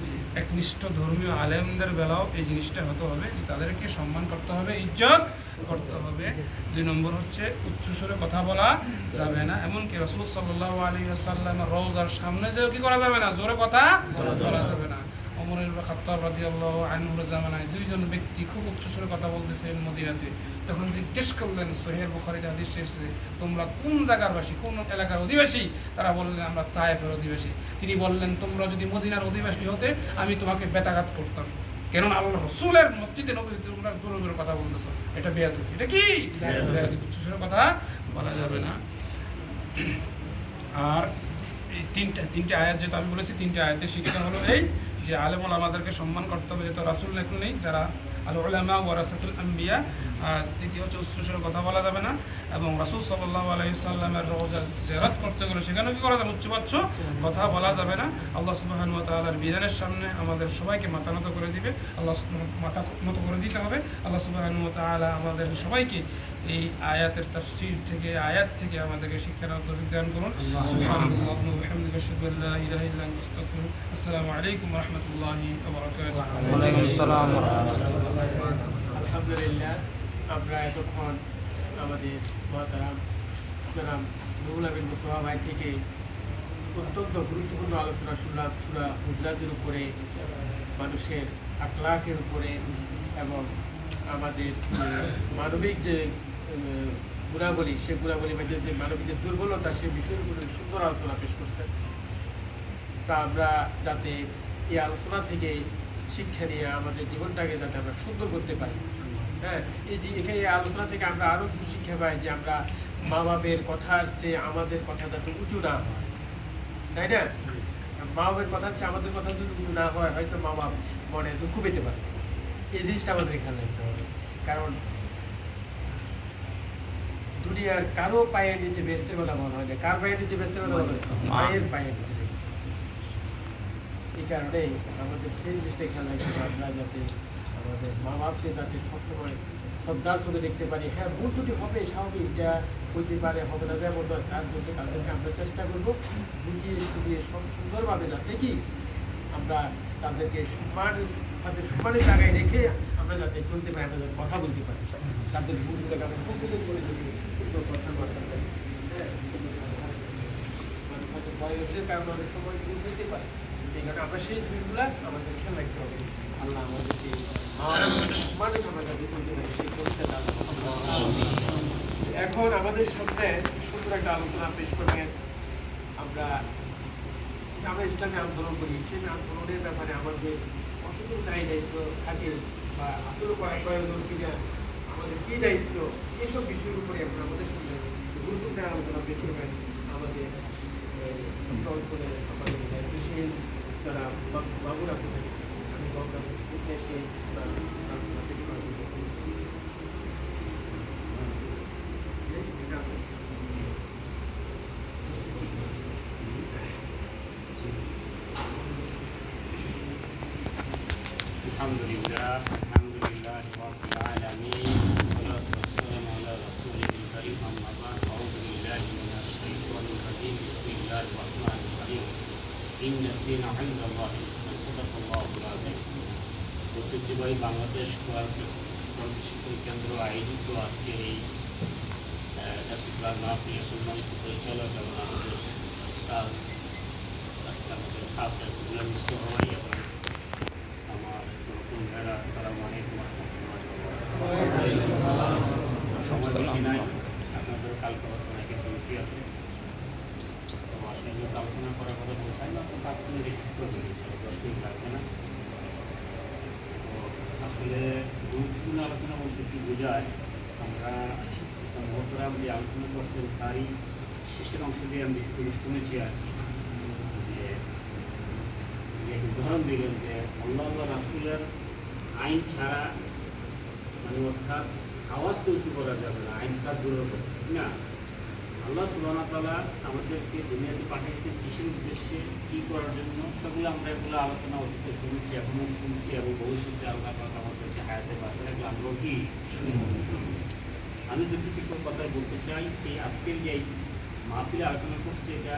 যে একনিষ্ঠ ধর্মীয় আলেমদের বেলাও এই জিনিসটা হতে হবে, তাদেরকে সম্মান করতে হবে, ইজ্জত করতে হবে। 2 নম্বর হচ্ছে উচ্চস্বরে কথা বলা যাবে না, এমনকি রাসূল সাল্লাল্লাহু আলাইহি ওয়াসাল্লামের রওজার সামনে যেও কি করা যাবে না, জোরে কথা বলা যাবে না। ওমর ইবনে খাত্তাব রাদিয়াল্লাহু আনহুর জামানায় 2 জন ব্যক্তি খুব উচ্চস্বরে কথা বলতেছেন মদিনাতে। তখন জিজ্ঞেস করলেন, সহিহ বুখারীতে হাদিস এসেছে, তোমরা কোন জায়গার বাসী, কোন এলাকার অধিবাসী? তারা বললেন আমরা তায়েফের অধিবাসী। তিনি বললেন, তোমরা যদি মদিনার অধিবাসী হতে আমি তোমাকে বেতাঘাত করতাম, কেননা আল্লাহ রাসূলের মসজিদে নববীতে তোমরা জোরে জোরে কথা বলতেছো, এটা বেয়াদবি। এটা কি বেয়াদবি? উচ্চস্বরে কথা বলা যাবে না। আর এই তিনটে আয়াত যেটা আমি বলেছি, 3টে আয়াতের শিক্ষা হলো এই যে আলেম ওলামাদেরকে সম্মান করতে হবে, যেহেতু রাসূল এখন নেই, যারা আল উলামা ওয়ারাসাতুল আম্বিয়া। আর দ্বিতীয় হচ্ছে উচ্চস্বরে কথা বলা যাবে না, এবং রাসূল সাল্লাল্লাহু আলাইহি সাল্লামের রওজা জিয়ারত করতে গেলে সেখানেও কি করা যাবে? উচ্চবাচ্য কথা বলা যাবে না। আল্লাহ সুবহানাহু ওয়া তাআলার বিধানের সামনে আমাদের সবাইকে মাথা নত করে দিবে, আল্লাহ মাথা নত করে দিতে হবে। আল্লাহ সুবহানাহু ওয়া তাআলা আমাদের সবাইকে এই আয়াতের তাফসীর থেকে, আয়াত থেকে আমাদেরকে শিক্ষার তৌফিক দান করুন। সুবহানাল্লাহি ওয়া বিহামদিহি আশহাদু আল্লা ইলাহা ইল্লা আনতা আস্তাগফিরুকা। আসসালামু আলাইকুম ওয়া রাহমাতুল্লাহি ওয়া বারাকাতুহু। ওয়া আলাইকুম আসসালাম ওয়া রাহমাতুল্লাহ। আলহামদুলিল্লাহ, আমরা এতক্ষণ আমাদের মহতারাম জনাব রুহুল আমিন মুস্তফা ভাই থেকে অত্যন্ত গুরুত্বপূর্ণ আলোচনা শুনলাম সূরা হুজুরাতের উপরে, মানুষের আখলাকের উপরে, এবং আমাদের মানবিক যে গুণাবলী, সে গুণাবলী বা যে মানবিক যে দুর্বলতা, সে বিষয়ের উপরে সুন্দর আলোচনা পেশ করছেন। তা আমরা যাতে এই আলোচনা থেকে শিক্ষা নিয়ে আমাদের জীবনটাকে যাতে আমরা সুন্দর করতে পারি। হ্যাঁ, এই যে এখানে এই আলোচনা থেকে আমরা আরও কিছু শিক্ষা পাই যে আমরা মা বাপের কথার চেয়ে আমাদের কথা যাতে উঁচু না হয়, তাই না? মা বাপের কথার চেয়ে আমাদের কথা যদি উঁচু না হয়, হয়তো মা বাপ মনে দুঃখ পেতে পারে। এই জিনিসটা আমাদের খেয়াল রাখতে হবে, কারণ দুনিয়ার কারো পায়ের নিচে বেচতে বলা মনে হয় না। কার পায়ের নিচে বেচতে বলা বলা হয়? মায়ের পায়ের নিচে। এই কারণেই আমাদের সেই জিনিসটা খেয়াল রাখতে হবে, আমরা যাতে আমাদের মা বাপকে যাতে সবসময় শ্রদ্ধার চোখে দেখতে পারি। হ্যাঁ, ভুল ত্রুটি হবে, স্বাভাবিক, যা হইতে পারে, হবে না, যেমন তার জন্য তাদেরকে আমরা চেষ্টা করবো বুঝিয়ে সুঝিয়ে সুন্দরভাবে যাতে কি আমরা তাদেরকে সম্মানের সাথে সম্মানের জায়গায় রেখে আমরা যাতে চলতে পারি, আমরা যাতে কথা বলতে পারি, তাদের ভুলগুলোকে আমরা সংশোধন করে যদি সুন্দর কথা বলতে পারি। হ্যাঁ, হয়তো বয়সের কারণে অনেক সময় ভুল হইতে পারে, এই কারণে আমরা সেই ভুলগুলা আমাদের খেয়াল রাখতে হবে। আল্লাহ আমাদেরকে সম্মানের আমরা যাতে চলতে পারি সেই চেষ্টা দান করুন। এখন আমাদের সামনে সুন্দর একটা আলোচনা পেশ করবেন। আমরা ইসলামী আন্দোলন করি, ইসলামী আন্দোলনের ব্যাপারে আমাদের কতটুকু দায়িত্ব থাকে, বা আসলে করা প্রয়োজন কিনা, আমাদের কী দায়িত্ব, এইসব বিষয়ের উপরে এখন আমাদের সঙ্গে গুরুত্বপূর্ণ আলোচনা পেশ করবেন আমাদের অঞ্চলে আমাদের দায়িত্বশীল যারা বাবুরা করে। আমি বললাম থেকে আলোচনা পেশ করা আলহামদুলিল্লাহ রাব্বিল আলামিন, والصلاة والسلام على رسوله الكريم, أما بعد, أعوذ بالله من الشيطان الرجيم, بسم الله الرحمن الرحيم, إن الدين عند الله الإسلام, صدق الله العظيم। ঐতিহ্যবাহী বাংলাদেশ শিক্ষণ কেন্দ্র আয়োজিত আজকের এই নাসিবুল্লাহ মাহফিলের সম্মানিত পরিচালক এবং আমাদের উস্তাদ আজকে আমাদের হাফেজ গুলাম মুস্তফা ভাই এবং আমার নতুন ভাইরা আসসালামু আলাইকুম ওয়া রাহমাতুল্লাহি। সময় বেশি নাই, আপনাদের কালকে অনেকে তৈরি আছে, তো আসলে যেহেতু আলোচনা করার কথা বলছেন না, তো 5 মিনিট শেষ করে দিয়েছি, 10 মিনিট লাগবে না। তো আসলে গুরুত্বপূর্ণ আলোচনা বলতে কি বোঝায়, আমরা মহতরাম যে আলোচনা করছেন তারই শেষের অংশ দিয়ে আমি একটু শুনেছি আর কি, যে এক উদাহরণ দিলেন যে আল্লাহ রাসূলের আইন ছাড়া, মানে অর্থাৎ আওয়াজকে উঁচু করা যাবে না, আইন কাজ দূরের কথা, ঠিক না? আল্লাহ সুবহানাহু ওয়া তাআলা আমাদেরকে দুনিয়াতে পাঠিয়েছেন কিসের উদ্দেশ্যে, কী করার জন্য, সেগুলো আমরা এগুলো আলোচনা অতীতে শুনেছি, এখনও শুনছি এবং ভবিষ্যতে আল্লাহ পাক আমাদেরকে হায়াতে বাঁচা রাখলে আমরাও কি আমি যতটুকু কথা বলতে চাই, এই আজকের যে মাহফিলে আলোচনা করছে এটা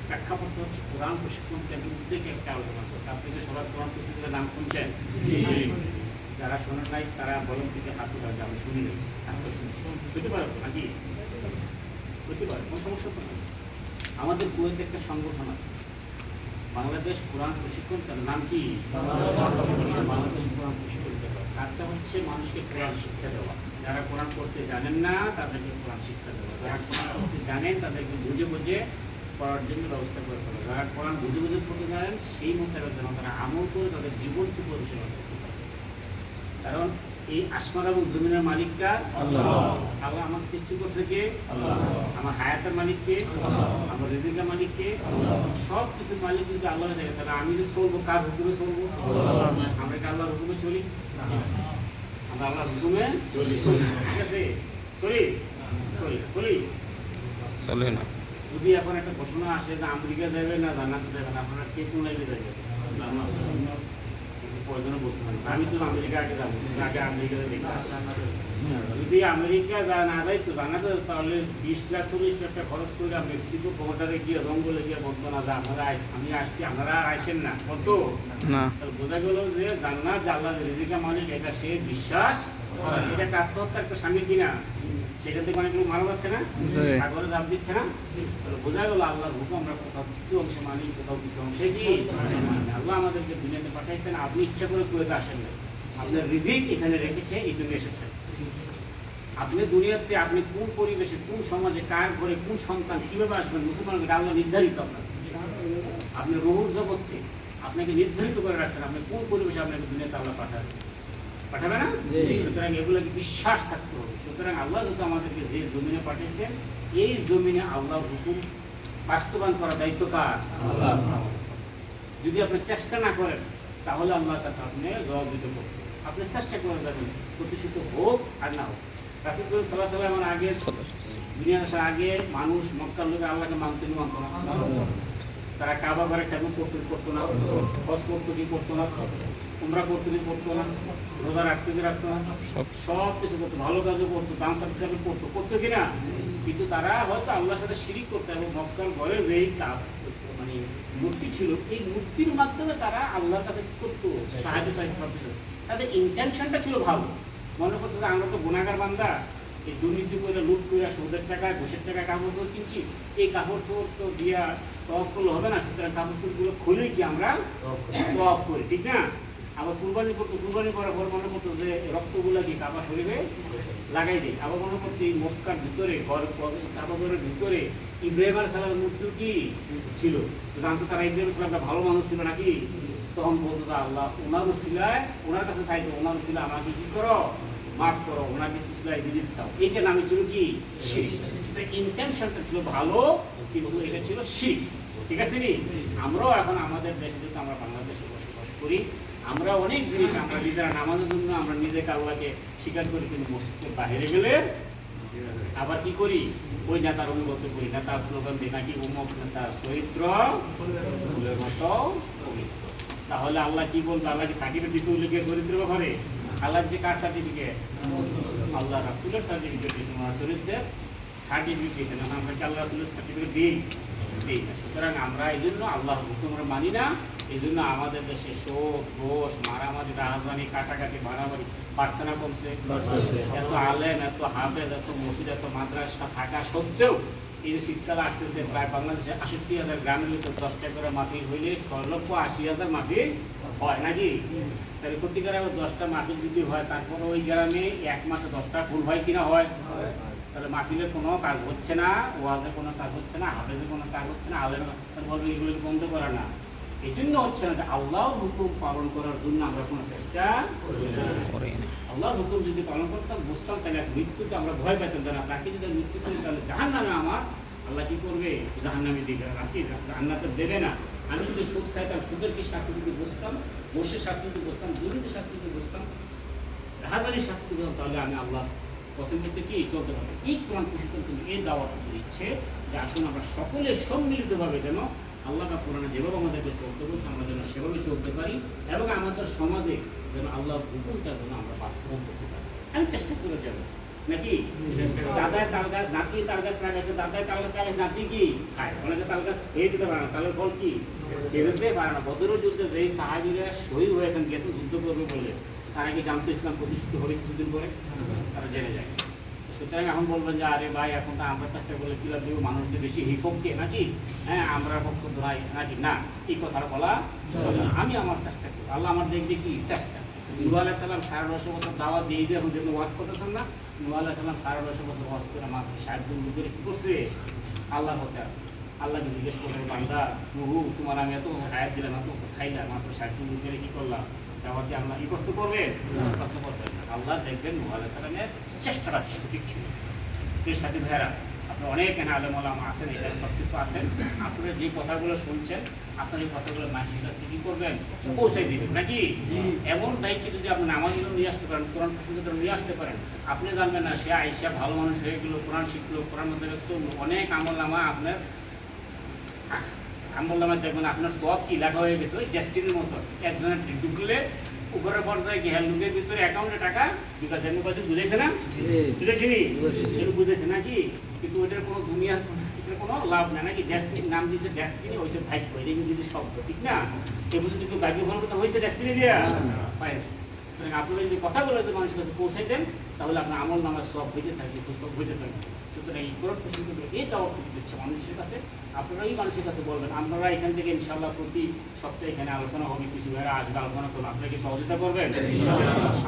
প্রেক্ষাপট হচ্ছে কোরআন প্রশিক্ষণ কেন্দ্রের উদ্যোগে একটা আলোচনা করছে। আপনি যে সবার কোরআন প্রশিক্ষণের নাম শুনছেন, যারা শোনেন নাই তারা বলেন থেকে হাত তোলা যে আমি শুনি নাই, আজকে শুনছি, হতে পারে তো নাকি? হতে পারে, কোনো সমস্যা তো নেই। আমাদের কুয়েতে একটা সংগঠন আছে, বাংলাদেশ কোরআন প্রশিক্ষণ, তার নাম কি? বাংলাদেশ কোরআন প্রশিক্ষণ কেন্দ্র। কাজটা হচ্ছে মানুষকে কোরআন শিক্ষা দেওয়া, যারা কোরআন পড়তে জানেন না তাদেরকে কোরআন শিক্ষা দেওয়া, যারা কোরআন পড়তে জানেন তাদেরকে বুঝে বুঝে পড়ার জন্য ব্যবস্থা করে দেওয়া, যারা কোরআন বুঝে বুঝে পড়তে জানেন সেই মোতাবেক যেন তারা আমল করে তাদের জীবনকে পরিচালনা করতে পারে। কারণ এই আসমান এবং জমিনের মালিকরা আল্লাহ। আল্লাহ আমাকে সৃষ্টি করছে কে? আল্লাহ। আমার হায়াতের মালিক কে? আল্লাহ। আমার রিজিকের মালিক কে? আল্লাহ। সব কিছুর মালিক যদি আল্লাহ থাকে, তাহলে আমি যে চলবো কার হুকুমে চলবো? আমরা কি আল্লাহর হুকুমে চলি? আমরা আল্লাহর হুকুমে চলি, ঠিক আছে? চলি চলি চলে না। যদি এখন একটা ঘোষণা আসে যে আমেরিকা যাবে না জান্নাতে যাবে না, আপনারা কে কোন লাইনে যাবেন? প্রয়োজনে বলছিলাম আমি তো আমেরিকা আগে যাবো, আগে আমেরিকাতে দেখি। যদি আমেরিকা না যাই তো জানাতে, তাহলে 20 লাখ 40 লাখ টাকা খরচ করে মেক্সিকো বর্ডারে গিয়ে জঙ্গলে গিয়ে বলতো না যে আমি আসছি, আপনারা আসেন না, বলতো না। বোঝা গেল যে জান্নাত আল্লাহ রিজিকা মালিক, এটা সে বিশ্বাস করে। এটা একটা আত্মহত্যা একটা স্বামীর কিনা, সেখান থেকে অনেক লোক মারা যাচ্ছে না, সাগরে ঝাঁপ দিচ্ছে না, তাহলে বোঝা গেল আল্লাহর হুকুম আমরা কোথাও কিছু অংশে মানি, কোথাও কিছু অংশে কি আল্লাহ আমাদেরকে দুনিয়াতে পাঠাইছেন। আপনি ইচ্ছা করে কুয়েতে আসেন না, আপনার রিজিক এখানে রেখেছে, এই জন্য এসেছেন। আপনি দুনিয়াতে আপনি কোন পরিবেশে, কোন সমাজে, কার ঘরে, কোন সন্তান, কিভাবে আসবেন, মুসলমানকে আল্লাহ নির্ধারিত। আপনার আপনি রুহুর জগৎ থেকে আপনাকে নির্ধারিত করে রাখছেন আপনি কোন পরিবেশে আপনাকে দুনিয়াতে আল্লাহ পাঠাবে না? সুতরাং এগুলোকে বিশ্বাস থাকতে হবে। সুতরাং আল্লাহ যেহেতু আমাদেরকে যে জমিনে পাঠিয়েছেন, এই জমিনে আল্লাহর হুকুম বাস্তবায়ন করার দায়িত্ব কার? আল্লাহ। যদি আপনি চেষ্টা না করেন তাহলে আল্লাহর কাছে আপনি জবাব দিতে পারবেন। আপনি চেষ্টা করে যাবেন, প্রতিষ্ঠিত হোক আর না হোক। রাসূল করিম সাল্লাল্লাহু আলাইহি ওয়াসাল্লাম আগে, দুনিয়া আসার আগে মানুষ মক্কার লোক আল্লাহকে মানতে মানত না, তারা কাবা ঘরে ঠাকুর করতো না, হজ করতো কি করতো না, উমরা করতো কি করতো না, রোজা রাখতো কি রাখতো না, সব কিছু করতো, ভালো কাজও করতো, দান সাদকা করতো কিনা। কিন্তু তারা হয়তো আল্লাহর সাথে শিরিক করতো এবং মক্কার ঘরে যেই মানে মূর্তি ছিল, এই মূর্তির মাধ্যমে তারা আল্লাহর কাছে করতো সাহায্য চাইতো, সব কিছু। তাদের ইন্টেনশনটা ছিল ভালো, মনে করছে যে আমরা তো গুনাহগার বান্দা, এই দুর্নীতি করে, লুট করে, সুদের টাকা, ঘুষের টাকা কাপড় চোপড় কিনছি, এই কাপড় চোপড় তো দিয়া তওয়াফ করলে হবে না, সুতরাং কাপড় চোপড়গুলো খুলে কি আমরা তওয়াফ করি, ঠিক না? আবার কুরবানি করতো, কুরবানি করার পর মনে করতো যে রক্তগুলো কি কাবা শরীরে লাগাই দেয়। আবার মনে করতো এই মস্কার ভিতরে, কাবা ঘরের ভিতরে ইব্রাহিম আলাইহিস সালামের মূর্তি কি ছিল, জানতো তারা ইব্রাহিম সালামটা ভালো মানুষ ছিল নাকি। তখন বলতো আল্লাহ ওনার উসিলায়, ওনার কাছে চাইতো, ওনার উসিলা আমাকে কি করো, মাফ করো, ওনাকে উসিলায় রিজিক চাও। এইটা নামে ছিল কি শিরক। সেটা ইন্টেনশনটা ছিল ভালো, কিন্তু এটা ছিল শিরক, ঠিক আছে নি? আমরাও এখন আমাদের দেশে, যেহেতু আমরা বাংলাদেশে বসবাস করি, আমরা অনেক জিনিস আমরা নিজেরা নামাজের জন্য আমরা নিজেকে আল্লাহকে স্বীকার করি, কিন্তু মসজিদের বাইরে গেলে আবার কি করি, ওই নেতার অনুগত করি, নেতার স্লোগান দিই, নাকি অমুক নেতার চরিত্র ফুলের মতো পবিত্র। তাহলে আল্লাহ কি বলতো? আল্লাহ কি সার্টিফিকেট দিচ্ছে উল্লেখের চরিত্র ব্যাপারে? আল্লাহ যে কার সার্টিফিকেট? আল্লাহ রাসূলের সার্টিফিকেট দিয়েছেন, ওনার চরিত্রের সার্টিফিকেট দিয়েছেন। আমরা কি আল্লাহ রাসূলের সার্টিফিকেট দিই না? সুতরাং আমরা এই জন্য আল্লাহর হুকুম আমরা মানি না, এই জন্য আমাদের দেশে শোক ঘোষ মারামারি রাজধানী কাটাকাটি মারামারি বাড়ছে না কমছে? এত আলেম এত হাফেজ এত মসজিদ এত মাদ্রাসা থাকা সত্ত্বেও এই যে শীতকাল আসতেছে প্রায় বাংলাদেশে ৬৮,০০০ গ্রামের ভিতর 10টা করে মাহফিল হইলে ৬,৮০,০০০ মাহফিল হয় নাকি? তাহলে প্রতিকারে 10টা মাহফিল যদি হয় তারপরে ওই গ্রামে এক মাসে 10টা ফুল হয় কিনা হয়? তাহলে মাহফিলের কোনো কাজ হচ্ছে না, ওয়াজের কোনো কাজ হচ্ছে না, হাফেজের কোনো কাজ হচ্ছে না, আলেম বলবে এগুলো বন্ধ করা না। এই জন্য হচ্ছে না যে আল্লাহর হুকুম পালন করার জন্য আমরা কোনো চেষ্টা করি না। আল্লাহর হুকুম যদি পালন করতাম বুঝতাম তাহলে মৃত্যুকে আমরা ভয় পেতাম না। তাকে যদি মৃত্যু করি তাহলে জাহান্নামে আমার আল্লাহ কি করবে? জাহান্নামে দিবে, রাখি জান্নাতে দেবে না। আমি যদি সুদ খাইতাম সুদের কি শাস্তি দিতে বসতাম, বসে শাস্তি দিতে বসতাম, দুর্নীতি শাস্তি দিতে বসতাম, হাজারি শাস্তি দিতে বসতাম, তাহলে আমি আল্লাহ প্রথম থেকে চলতে পারবো। এই কোরআন প্রশিক্ষণ কিন্তু এই দাওয়াত দিচ্ছে যে আসুন আমরা সকলে সম্মিলিতভাবে যেন আল্লাহ বা কোরআনে যেভাবে আমাদেরকে চলতে বলছে আমরা যেন সেভাবে চলতে পারি এবং আমাদের সমাজে যেন আল্লাহর হুকুমটা যেন আমরা বাস্তবায়ন করতে পারি। আমি চেষ্টা করে যাবো নাকি? দাদায় তাল গাছ নাতি তাল গাছ লাগাইছে, দাদায় তাল গাছ লাগাইছে, নাতি কি খায়? অনেকে তাল গাছ খেয়ে দিতে পারে না, তাহলে ফল কি খেয়ে দিতে পারে না। বদরের যুদ্ধে যেই সাহাবীরা শহীদ হয়েছেন গেছেন যুদ্ধ করবে বলে, তারা কি জানতো ইসলাম প্রতিষ্ঠিত হবে কিছুদিন পরে? তারা জেনে যায়। সুতরাং এখন বলবেন যে আরে ভাই এখন তো আমরা চেষ্টা করলে কি লাগবে, মানুষ যে বেশি হিফককে নাকি হ্যাঁ আমরা পক্ষ ধরাই নাকি না, এই কথাটা বলা চলে না। আমি আমার চেষ্টা করি, আল্লাহ আমার দেখবে কি চেষ্টা। নূহ আলাইহিস সালাম 950 বছর দাওয়াত দিয়ে যে এখন যেন ওয়াজ করতেছেন না, নূহ আলাইহিস সালাম 950 বছর ওয়াজ করে মাত্র 60 দিন করে কি করছে? আল্লাহর হতে আছে। আল্লাহকে জিজ্ঞেস করলেন বান্দা নূহ তোমার আমি এত হায়াত দিলাম এত খাইলাম মাত্র 60 দিন করে কি করলাম? দাওয়াত দিয়ে আল্লাহ এই প্রশ্ন করবে? প্রশ্ন করবেন না। আল্লাহ দেখবেন নূহ আলাইহিস সালামের চেষ্টাটা সঠিক ছিল। প্রিয় সাথী ভাইয়েরা, আপনারা অনেক এখানে আলেম ওলামা আছেন, এখানে সব কিছু আছেন, আপনারা যে কথাগুলো শুনছেন আপনার এই কথাগুলো মানুষের কাছে কি করবেন? পৌঁছে দিবেন নাকি? এমন দায়িত্ব যদি আপনি নামাজ নিয়ে আসতে পারেন, কোরআন প্রসঙ্গে নিয়ে আসতে পারেন, আপনি জানবেন না সে আইসা ভালো মানুষ হয়ে গেলো, কোরআন শিখলো, কোরআন মধ্যে অনেক আমল নামা আপনার আমল নামায় দেখবেন আপনার সব কি লেখা হয়ে গেছে ওই ডেস্টিনির মতো। একজনের ঢুকলে উপরের পর্যায়ে কি লোকের ভিতরে অ্যাকাউন্টে টাকা বিকাশ বুঝেছে না? বুঝেছিনি? বুঝেছে নাকি? কিন্তু ওইটার কোনো দুনিয়ার কোনো লাভ নেই নাকি? ডেস্টিনি নাম দিয়েছে, ডেস্টিনি হয়েছে ভাগ্য, এটা ইংরেজি শব্দ ঠিক না? এগুলো যদি ভাগ্য ভ্রমণ করতে হয়েছে ডেস্টিনি দিয়া পাইছে। আপনারা যদি কথাগুলো যদি মানুষের কাছে পৌঁছে দেন তাহলে আপনার আমল নামার সব হইতে থাকবে, সব হইতে থাকবে। সুতরাং এই কোরআন প্রসঙ্গ এই দাওয়াত দিচ্ছে মানুষের কাছে, আপনারা এই মানুষের কাছে বলবেন। আপনারা এখান থেকে ইনশাআল্লাহ প্রতি সপ্তাহে এখানে আলোচনা হবে, কিছু ভাইরা আসবে আলোচনা করবেন, আপনারা কি সহযোগিতা করবেন?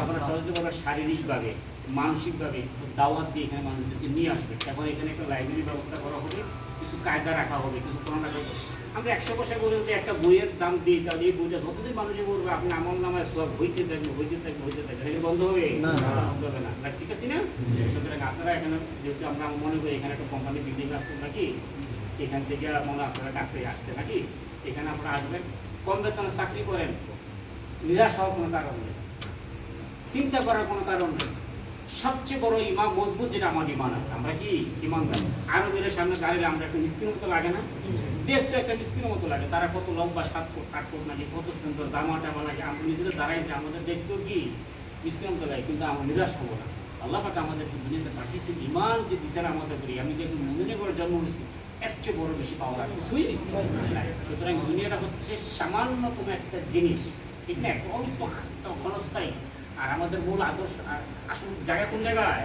আপনারা সহযোগিতা করবেন শারীরিকভাবে, মানসিকভাবে দাওয়াত দিয়ে এখানে মানুষদেরকে নিয়ে আসবে। তারপরে এখানে একটা লাইব্রেরির ব্যবস্থা করা হবে, কিছু কায়দা রাখা হবে, কিছু কোরআন রাখা হবে। আমরা 100 পয়সা করে যদি একটা বইয়ের দাম দিই তাহলে এই বইটা যতদিন মানুষে বলবে আপনি আমল নামায় সব হইতে থাকবে, হইতে থাকবে, হইতে থাকবে, এটা বন্ধ হবে না? বন্ধ হবে না, ঠিক আছে না? সুতরাং আপনারা এখানে যেহেতু আমরা মনে করি এখানে একটা কোম্পানি বিল্ডিং আছে নাকি, এখান থেকে মনে আপনারা কাছে আসতে নাকি, এখানে আপনারা আসবেন, কম বেতনে চাকরি করেন, নিরাশ হওয়ার কোনো কারণ নেই, চিন্তা করার কোনো কারণ নেই। সবচেয়ে বড় ইমান মজবুত যেটা আমার ইমান আছে, আমরা কি ইমানদার। আরবের সামনে দাঁড়িয়ে আমরা একটা মিস্ত্রির মতো লাগে না? দেখতে একটা মিস্ত্রির মতো লাগে, তারা কত লম্বা 7 ফুট 8 ফুট নাকি, কত সুন্দর জামা টামা লাগে, আমরা নিজেদের দাঁড়াইছে আমাদের দেখতেও কি মিস্ত্রির মতো লাগে, কিন্তু আমরা নিরাশ হবো না। আল্লাহ পাক আমাদের দুনিয়াতে পাঠিয়েছে, ইমান যে দিচ্ছেন আমাদের করি, আমি যে মুমিনের ঘরে জন্ম হয়েছি এর চেয়ে বড় বেশি পাওয়ার আর কিছুই নাই। সুতরাং দুনিয়াটা হচ্ছে সামান্যতম একটা জিনিস, ঠিক না? অল্প ক্ষণস্থায়ী। আর আমাদের মূল আদর্শ আসল জায়গা কোন জায়গায়?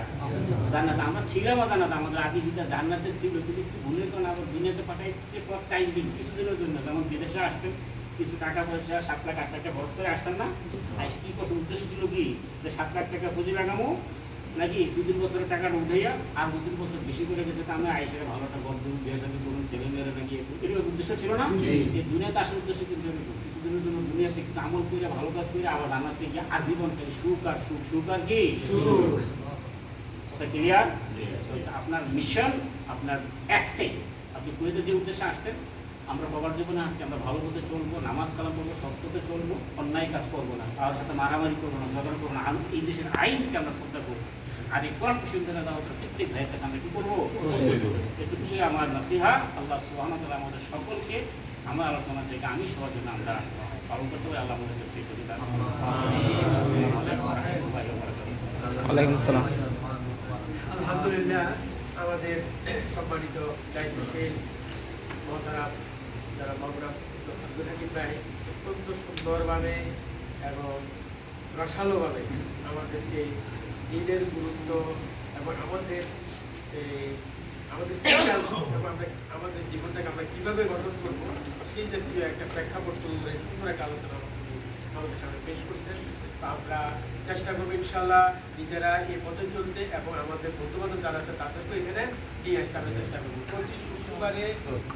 জান্নাত। আমরা ছিলাম জান্নাত, আমাদের আদি পিতা জান্নাতে ছিল, কিন্তু একটু ভুলের কারণে আবার দুনিয়াতে পাঠাইছে ফর টাইম বিং, কিছুদিনের জন্য। যেমন বিদেশে আসছেন, কিছু টাকা পয়সা 7 লাখ 8 লাখ টাকা খরচ করে আসছেন না? আইসে কি করছেন? উদ্দেশ্য ছিল কি যে 7 লাখ টাকা পুঁজি লাগামো নাকি 2-3 বছরের টাকাটা উঠাইয়া আর 2-3 বছর বেশি করে গেছে, তা আমি আইসে ভালো একটা বড় বিয়ে শাদী করুন, ছেলে মেয়েরা নাকি এরকম উদ্দেশ্য ছিল না? এই দুনিয়াতে আসল উদ্দেশ্য কিন্তু কিছুদিনের জন্য দুনিয়াতে কিছু আমল করে ভালো কাজ করে আবার জান্নাতে গিয়ে আজীবন সুখ আর সুখ, সুখ আর কি ক্লিয়ার? আপনার মিশন, আপনার অ্যাকশন, আপনি কুয়েতে যে উদ্দেশ্যে আসছেন, আমরা বাবার জীবনে আসছি, আমরা ভালো পথে চলবো, নামাজ কালাম করবো, সত্যতে চলবো, অন্যায় কাজ করবো না, কারোর সাথে মারামারি করবো না, ঝগড়া করবো না, এই দেশের আইনকে আমরা শ্রদ্ধা করবো। আর এই কোরআন প্রসঙ্গে প্রত্যেক ভাইয়ের কাছে আমরা কি করবো? এটুকুই আমার নসিহা। আল্লাহ সুবহানাহু ওয়া তাআলা আমাদের সকলকে আমার আলোচনা থেকে আমি সবার জন্য আমরা পালন করতে পারি। আল্লাহ আমাদেরকে সেই করি দান করুন। ওয়ালাইকুম আসসালাম। আলহামদুলিল্লাহ, আমাদের সম্মানিত দায়িত্বশীল মহতারাম যারা বগুড়া আব্দুল হাকিম ভাই অত্যন্ত সুন্দরভাবে এবং রসালোভাবে আমাদেরকে ঈদের গুরুত্ব এবং আমাদের এবং আমাদের জীবনটাকে আমরা কীভাবে গঠন করবো সেই জাতীয় একটা প্রেক্ষাপট তুলে ধরে সুন্দর একটা আলোচনা আমাদের সামনে পেশ করছেন। তো আমরা চেষ্টা করবো ইনশাল্লাহ নিজেরা এই পথে চলতে এবং আমাদের বন্ধুবান্ধব যারা আছে তাদেরকেও এখানে নিয়ে আসতে আমরা চেষ্টা করবো। প্রতি শুক্রবারে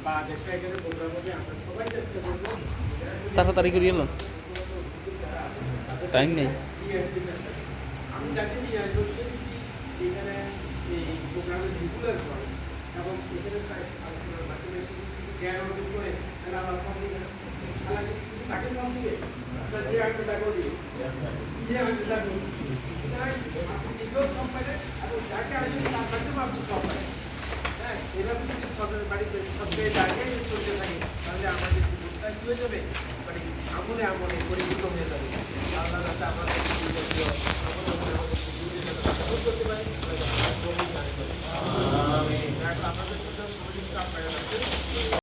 বা দেশে এখানে প্রোগ্রাম হবে, আমরা সবাই চেষ্টা করবো তাড়াতাড়ি করিয়ে এলো টাইম নেই। আমি যাকে নিয়ে আসবো সে যদি এখানে এই প্রোগ্রামে রেগুলার করে এবং এখানে আলোচনার মাধ্যমে জ্ঞান অর্জন করে তাহলে আমার সামনে শুধু তাকে ফোন দিবে যে একটা টাকা দিবে যে একটা টাকা আপনি নিজেও সব পাইলেন এবং যাকে আসবেন তার মাধ্যমে আপনি সব পাইলেন। হ্যাঁ, এভাবে যদি সবের বাড়িতে সবকে জায়গায় চলতে থাকে তাহলে আমাদের জীবনটা কি হয়ে যাবে, মানে আমলে আমলে পরিপূর্ণ হয়ে যাবে। আল্লাহ যাতে আমাদের করতে পারি আমাদের জন্য সহযোগিতা আপনারা